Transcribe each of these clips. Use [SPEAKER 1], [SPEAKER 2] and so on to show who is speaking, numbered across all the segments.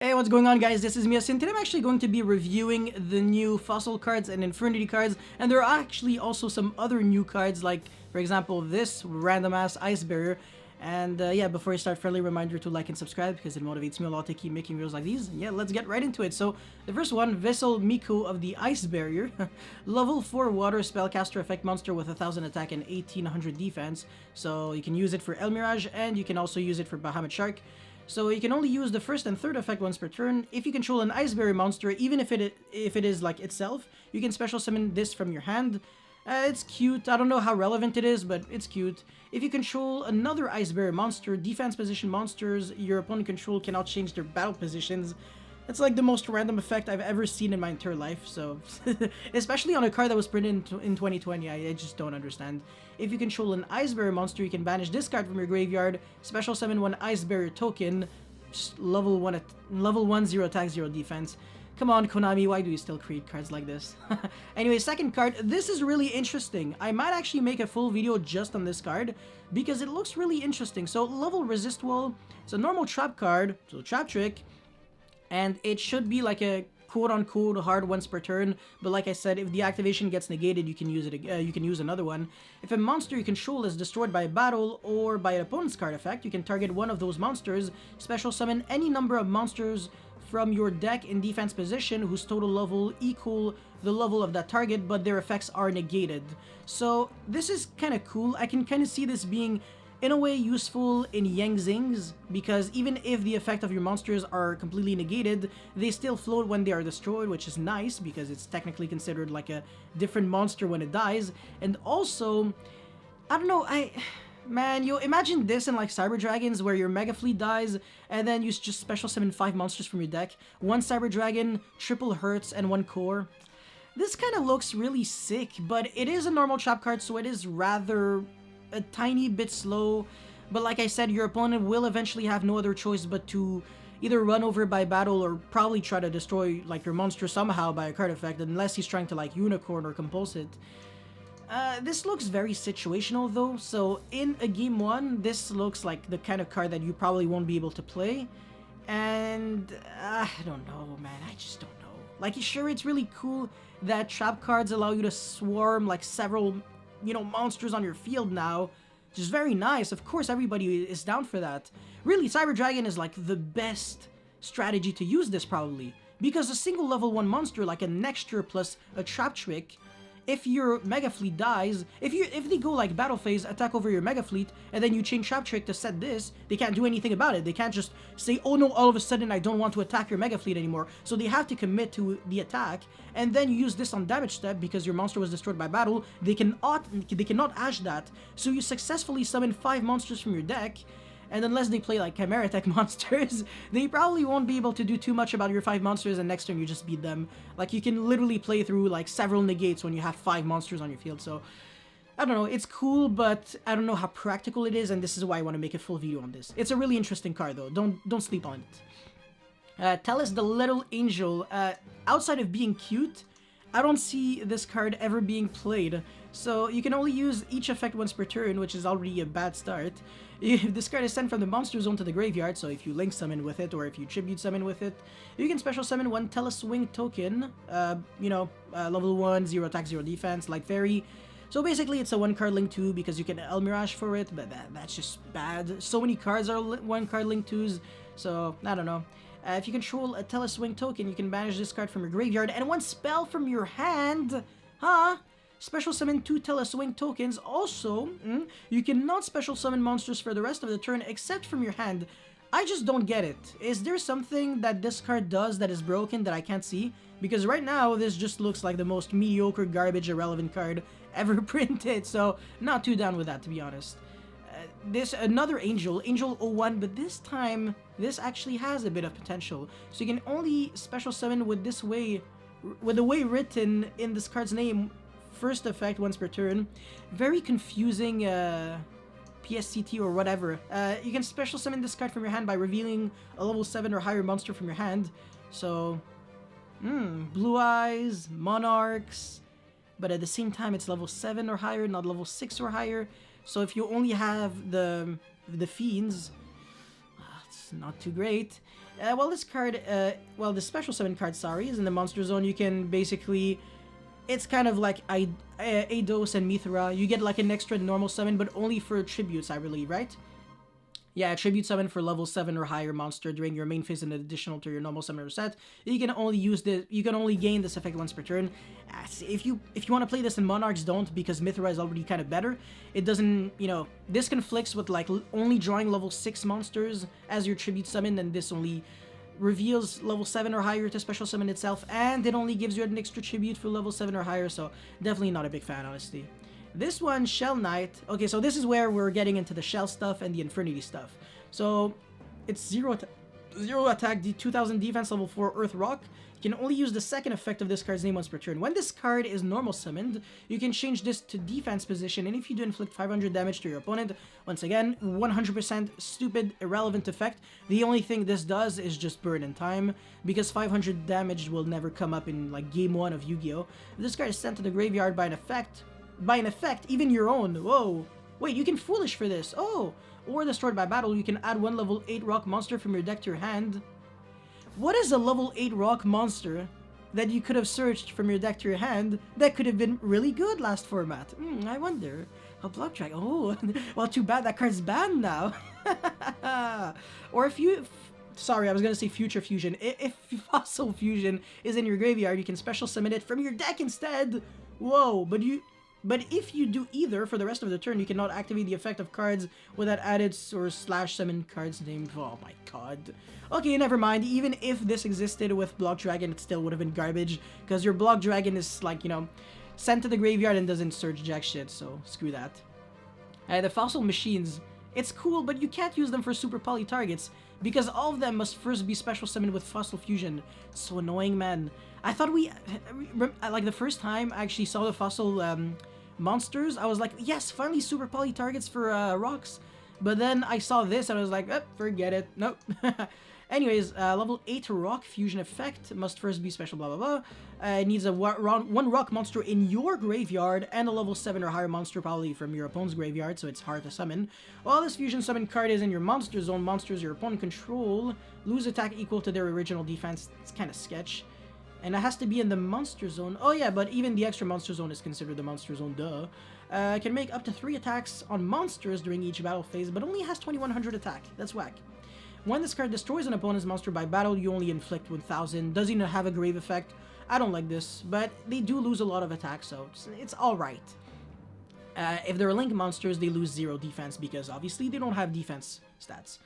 [SPEAKER 1] Hey, what's going on, guys? This is Mias, and today I'm actually going to be reviewing the new Fossil cards and Infernity cards, and there are actually also some other new cards, like, for example, this random-ass Ice Barrier. And yeah, before I start, friendly reminder to like and subscribe because it motivates me a lot to keep making videos like these. And yeah, let's get right into it. So, the first one, Vessel Miku of the Ice Barrier. Level 4 water spellcaster effect monster with 1000 attack and 1800 defense. So, you can use it for El Mirage, and you can also use it for Bahamut Shark. So you can only use the first and third effect once per turn. If you control an Ice Barrier monster, even if it is like itself, you can special summon this from your hand. It's cute. I don't know how relevant it is, but it's cute. If you control another Ice Barrier monster, defense position monsters your opponent control cannot change their battle positions. That's like the most random effect I've ever seen in my entire life, so... especially on a card that was printed in 2020, I just don't understand. If you control an Ice Barrier monster, you can banish this card from your graveyard, special summon one Ice Barrier token, level 1, 0 attack, 0 defense. Come on, Konami, why do you still create cards like this? Anyway, second card, this is really interesting. I might actually make a full video just on this card, because it looks really interesting. So, level Resist Wall, it's a normal trap card, so Trap Trick, and it should be like a quote-unquote hard once per turn, but like I said, if the activation gets negated, you can use it. You can use another one. If a monster you control is destroyed by a battle or by an opponent's card effect, you can target one of those monsters, special summon any number of monsters from your deck in defense position whose total level equal the level of that target, but their effects are negated. So this is kind of cool. I can kind of see this being in a way useful in Yang Zings, because even if the effect of your monsters are completely negated, they still float when they are destroyed, which is nice because it's technically considered like a different monster when it dies. And also, I don't know, man, you imagine this in like Cyber Dragons where your Mega Fleet dies and then you just special summon 5 monsters from your deck. 1 Cyber Dragon, triple Hurts, and 1 Core. This kind of looks really sick, but it is a normal trap card, so it is rather a tiny bit slow, but like I said, your opponent will eventually have no other choice but to either run over by battle or probably try to destroy like your monster somehow by a card effect, unless he's trying to like Unicorn or Compulse it. This looks very situational though, so in a game 1, this looks like the kind of card that you probably won't be able to play, and I don't know, man, I just don't know. Like, sure, it's really cool that trap cards allow you to swarm like several, you know, monsters on your field now, which is very nice. Of course, everybody is down for that. Really, Cyber Dragon is like the best strategy to use this probably, because a single level 1 monster like a Nexture plus a Trap Trick, if your Mega Fleet dies, if they go like Battle Phase, attack over your Mega Fleet, and then you change Trap Trick to set this, they can't do anything about it. They can't just say, oh no, all of a sudden I don't want to attack your Mega Fleet anymore. So they have to commit to the attack, and then you use this on damage step because your monster was destroyed by battle. They cannot ash that, so you successfully summon 5 monsters from your deck, and unless they play like Chimera Tech monsters, they probably won't be able to do too much about your 5 monsters, and next turn you just beat them. Like, you can literally play through like several negates when you have 5 monsters on your field, so I don't know, it's cool, but I don't know how practical it is, and this is why I want to make a full video on this. It's a really interesting card though, don't sleep on it. Tellus the Little Angel, outside of being cute, I don't see this card ever being played, so you can only use each effect once per turn, which is already a bad start. If this card is sent from the monster zone to the graveyard, so if you link summon with it or if you tribute summon with it, you can special summon 1 Tellus Wing token, level 1, 0 attack, 0 defense, like Fairy. So basically it's a 1 card link 2 because you can El Mirage for it, but that's just bad. So many cards are 1 card link 2s, so I don't know. If you control a Tellus Wing token, you can banish this card from your graveyard, and 1 spell from your hand, special summon 2 Tellus Wing tokens. Also, you cannot special summon monsters for the rest of the turn except from your hand. I just don't get it. Is there something that this card does that is broken that I can't see? Because right now, this just looks like the most mediocre, garbage, irrelevant card ever printed, so not too down with that, to be honest. This another Angel 01, but this time this actually has a bit of potential. So you can only special summon with the way written in this card's name, first effect once per turn. Very confusing PSCT or whatever. You can special summon this card from your hand by revealing a level 7 or higher monster from your hand. So Blue Eyes, Monarchs, but at the same time it's level 7 or higher, not level 6 or higher. So if you only have the Fiends, it's not too great. Well, this card, the special summon card, sorry, is in the monster zone. You can basically, it's kind of like Eidos and Mithra. You get like an extra normal summon, but only for tributes, I believe, right? Yeah, tribute summon for level 7 or higher monster during your main phase and additional to your normal summoner set. You can only gain this effect once per turn. If you want to play this in Monarchs, don't, because Mithra is already kind of better. It doesn't, this conflicts with like only drawing level 6 monsters as your tribute summon, and this only reveals level 7 or higher to special summon itself, and it only gives you an extra tribute for level 7 or higher, so definitely not a big fan, honestly. This one, Shell Knight. Okay, so this is where we're getting into the Shell stuff and the Infernity stuff. So, it's 0 attack, 2000 defense, level 4 Earth Rock. You can only use the second effect of this card's name once per turn. When this card is normal summoned, you can change this to defense position, and if you do inflict 500 damage to your opponent, once again, 100% stupid, irrelevant effect. The only thing this does is just burn in time, because 500 damage will never come up in like game 1 of Yu-Gi-Oh! This card is sent to the graveyard by an effect, even your own. Whoa. Wait, you can Foolish for this. Oh. Or destroyed by battle, you can add one level 8 rock monster from your deck to your hand. What is a level 8 rock monster that you could have searched from your deck to your hand that could have been really good last format? I wonder. A Block Drag. Oh, well, too bad that card's banned now. Or if you... Sorry, I was going to say Future Fusion. If Fossil Fusion is in your graveyard, you can special summon it from your deck instead. Whoa, but if you do either for the rest of the turn, you cannot activate the effect of cards with that added or slash summon card's name. Oh my god. Okay, never mind. Even if this existed with Block Dragon, it still would have been garbage, because your Block Dragon is like, sent to the graveyard and doesn't search jack shit, so screw that. The Fossil Machines, it's cool, but you can't use them for super poly targets, because all of them must first be special summoned with Fossil Fusion. It's so annoying, man. I thought like the first time I actually saw the Fossil monsters, I was like, yes, finally super poly targets for rocks. But then I saw this and I was like, forget it. Nope. Anyways, level 8 rock fusion effect must first be special, blah blah blah. It needs a one rock monster in your graveyard and a level 7 or higher monster probably from your opponent's graveyard, so it's hard to summon. While this fusion summon card is in your monster zone, monsters your opponent control lose attack equal to their original defense. It's kind of sketch. And it has to be in the monster zone. Oh yeah, but even the extra monster zone is considered the monster zone, duh. Can make up to 3 attacks on monsters during each battle phase, but only has 2100 attack. That's whack. When this card destroys an opponent's monster by battle, you only inflict 1000. Doesn't even have a grave effect. I don't like this, but they do lose a lot of attack, so it's alright. If they're link monsters, they lose 0 defense, because obviously they don't have defense stats.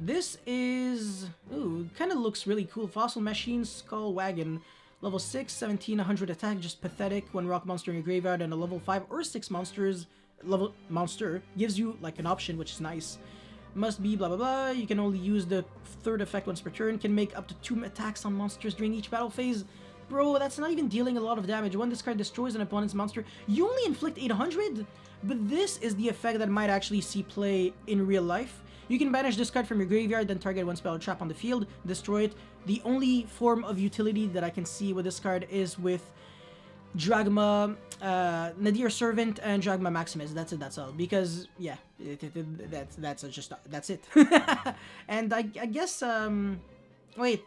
[SPEAKER 1] This is... ooh, kind of looks really cool. Fossil Machine Skull Wagon. Level 6, 1700 attack, just pathetic. One rock monster in your graveyard and a level 5 or 6 monster gives you like an option, which is nice. Must be blah blah blah. You can only use the third effect once per turn. Can make up to 2 attacks on monsters during each battle phase. Bro, that's not even dealing a lot of damage. When this card destroys an opponent's monster, you only inflict 800? But this is the effect that might actually see play in real life. You can banish this card from your graveyard, then target one spell or trap on the field, destroy it. The only form of utility that I can see with this card is with Dragma, Nadir Servant, and Dragma Maximus. That's it, that's all. Because, yeah, that's it. And I guess, wait.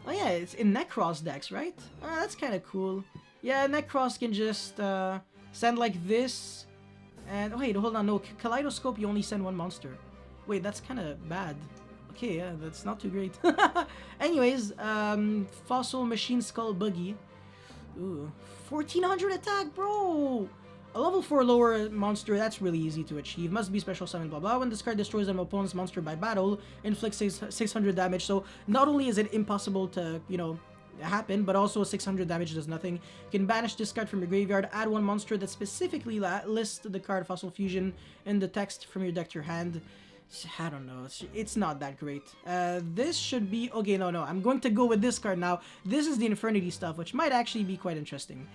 [SPEAKER 1] Oh yeah, it's in Necros decks, right? That's kind of cool. Yeah, Necros can just send like this. And, oh wait, hold on, no, Kaleidoscope, you only send 1 monster. Wait, that's kind of bad. Okay, yeah, that's not too great. Anyways, Fossil Machine Skull Buggy. Ooh, 1400 attack, bro! A level 4 lower monster, that's really easy to achieve. Must be special summon, blah blah. When this card destroys an opponent's monster by battle, inflicts 600 damage. So not only is it impossible to, happen, but also 600 damage does nothing. You can banish this card from your graveyard, add 1 monster that specifically lists the card Fossil Fusion in the text from your deck to your hand. I don't know, it's not that great. This should be... okay, no, I'm going to go with this card now. This is the Infernity stuff, which might actually be quite interesting.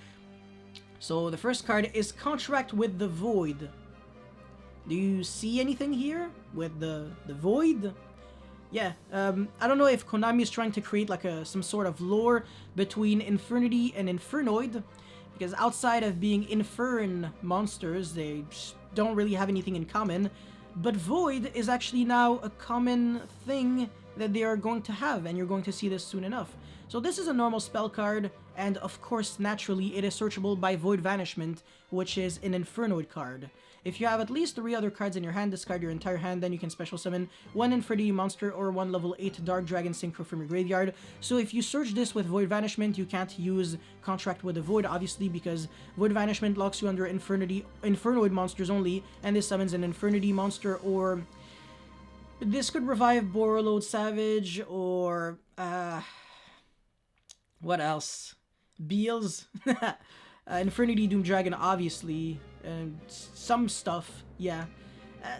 [SPEAKER 1] So the first card is Contract with the Void. Do you see anything here with the Void? Yeah, I don't know if Konami is trying to create like some sort of lore between Infernity and Infernoid, because outside of being Infern monsters, they don't really have anything in common. But Void is actually now a common thing that they are going to have, and you're going to see this soon enough. So this is a normal spell card, and of course, naturally, it is searchable by Void Vanishment, which is an Infernoid card. If you have at least 3 other cards in your hand, discard your entire hand, then you can special summon 1 Infernity monster or 1 level 8 Dark Dragon Synchro from your graveyard. So if you search this with Void Vanishment, you can't use Contract with the Void, obviously, because Void Vanishment locks you under Infernoid monsters only, and this summons an Infernity monster, or this could revive Borreload Savage, or what else? Beals? Infernity Doom Dragon, obviously, and some stuff, yeah.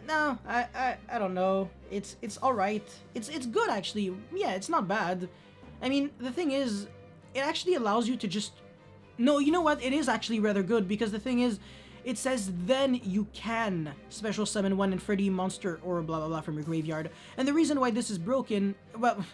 [SPEAKER 1] No, I don't know. It's alright. It's good, actually. Yeah, it's not bad. I mean, the thing is, it actually allows you to just... No, you know what? It is actually rather good, because the thing is, it says then you can special summon 1 Infernity monster or blah blah blah from your graveyard. And the reason why this is broken, well,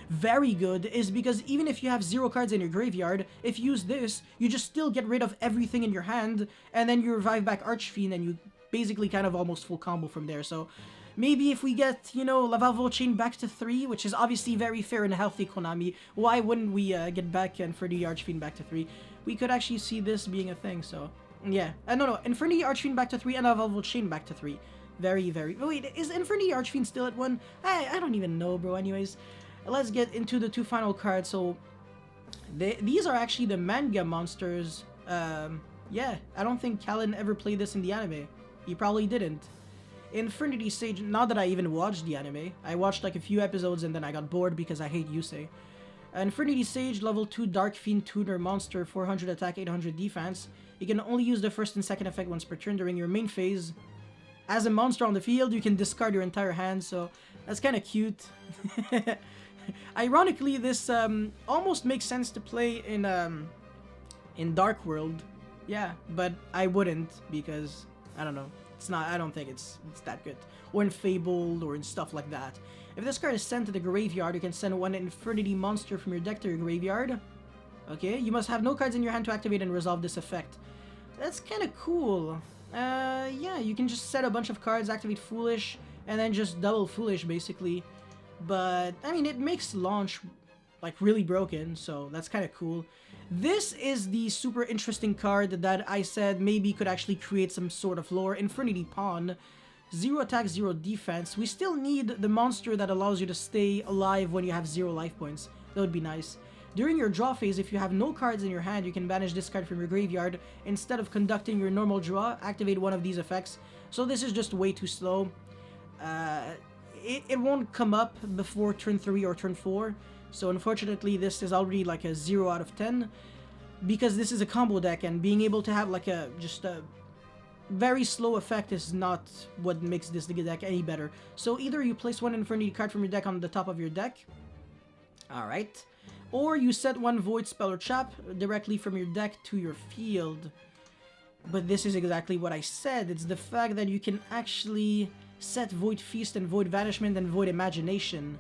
[SPEAKER 1] very good, is because even if you have 0 cards in your graveyard, if you use this, you just still get rid of everything in your hand, and then you revive back Archfiend, and you basically kind of almost full combo from there. So maybe if we get, you know, Laval Chain back to 3, which is obviously very fair and healthy, Konami, why wouldn't we get back Infernity Archfiend back to 3? We could actually see this being a thing, so... Yeah, no, Infernity Archfiend back to 3 and Laval Chain back to 3. Very... Wait, is Infernity Archfiend still at 1? I don't even know, bro. Anyways, let's get into the 2 final cards. So, these are actually the manga monsters. Yeah, I don't think Callan ever played this in the anime. He probably didn't. Infernity Sage, not that I even watched the anime. I watched like a few episodes and then I got bored because I hate Yusei. Infernity Sage, level 2 Dark Fiend Tuner monster, 400 attack, 800 defense. You can only use the first and second effect once per turn during your main phase. As a monster on the field, you can discard your entire hand, so that's kind of cute. Ironically, this almost makes sense to play in Dark World. Yeah, but I wouldn't, because I don't know. I don't think it's that good. Or in Fabled, or in stuff like that. If this card is sent to the graveyard, you can send 1 Infernity monster from your deck to your graveyard. Okay, you must have no cards in your hand to activate and resolve this effect. That's kind of cool. Yeah, you can just set a bunch of cards, activate Foolish, and then just double Foolish, basically. But, I mean, it makes launch, like, really broken, so that's kind of cool. This is the super interesting card that I said maybe could actually create some sort of lore. Infernity Pawn. 0 attack, 0 defense. We still need the monster that allows you to stay alive when you have 0 life points. That would be nice. During your draw phase, if you have no cards in your hand, you can banish this card from your graveyard. Instead of conducting your normal draw, activate one of these effects. So this is just way too slow. It won't come up before turn 3 or turn 4. So unfortunately, this is already like a 0 out of 10. Because this is a combo deck, and being able to have like just a very slow effect is not what makes this deck any better. So either you place 1 Infernity card from your deck on the top of your deck. Alright. Or you set 1 Void Spell or Trap directly from your deck to your field. But this is exactly what I said. It's the fact that you can actually set Void Feast and Void Vanishment and Void Imagination.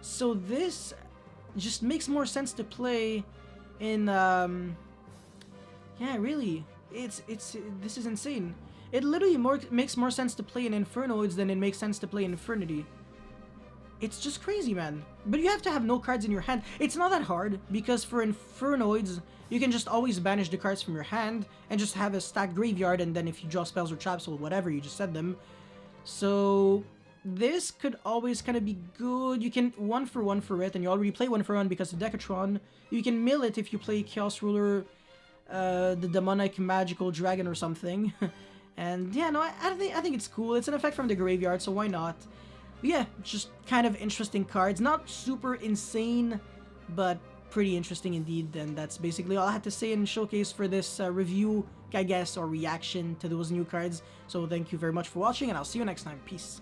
[SPEAKER 1] So this just makes more sense to play in, yeah, really. This is insane. It literally makes more sense to play in Infernoids than it makes sense to play in Infernity. It's just crazy, man. But you have to have no cards in your hand. It's not that hard, because for Infernoids, you can just always banish the cards from your hand and just have a stacked graveyard, and then if you draw spells or traps or whatever, you just set them. So this could always kind of be good. You can 1 for it, and you already play 1 for 1 because of Decatron. You can mill it if you play Chaos Ruler, the Demonic Magical Dragon or something. And yeah, no, I think it's cool. It's an effect from the graveyard, so why not? But yeah, just kind of interesting cards. Not super insane, but pretty interesting indeed. And that's basically all I had to say in Showcase for this review, I guess, or reaction to those new cards. So thank you very much for watching, and I'll see you next time. Peace.